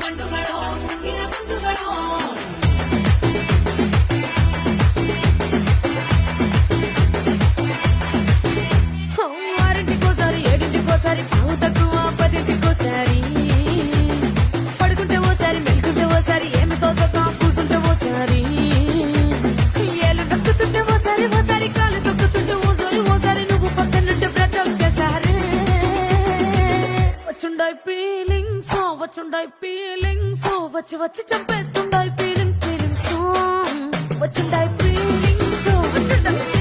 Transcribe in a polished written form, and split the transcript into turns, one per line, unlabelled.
ಮಂಡುಗಳು ಮುಂದಿನ ಬಂಧುಗಳು ఆరింటికోసారి ఏడింటికోసారి పావు తక్కువ పదింటికోసారి పడుకుంటే ఓసారి మెలుకుంటే ఓసారి ఏమి తోసక కూసుంటే ఓసారి ఏళ్ళు నొక్కుతుంటే ఓసారి ఓసారి కాలు తొక్కుతుంటే ఓసారి ఓసారి నువ్వు పక్కనుంటే బ్లడ్ ఒకేసారి వచ్చుండాయి ఫీలింగ్స్ వచ్చి వచ్చి చంపేస్తుండాయి ఫీలింగ్స్ వచ్చుండాయి ఫీలింగ్స్ వచ్చుండాయి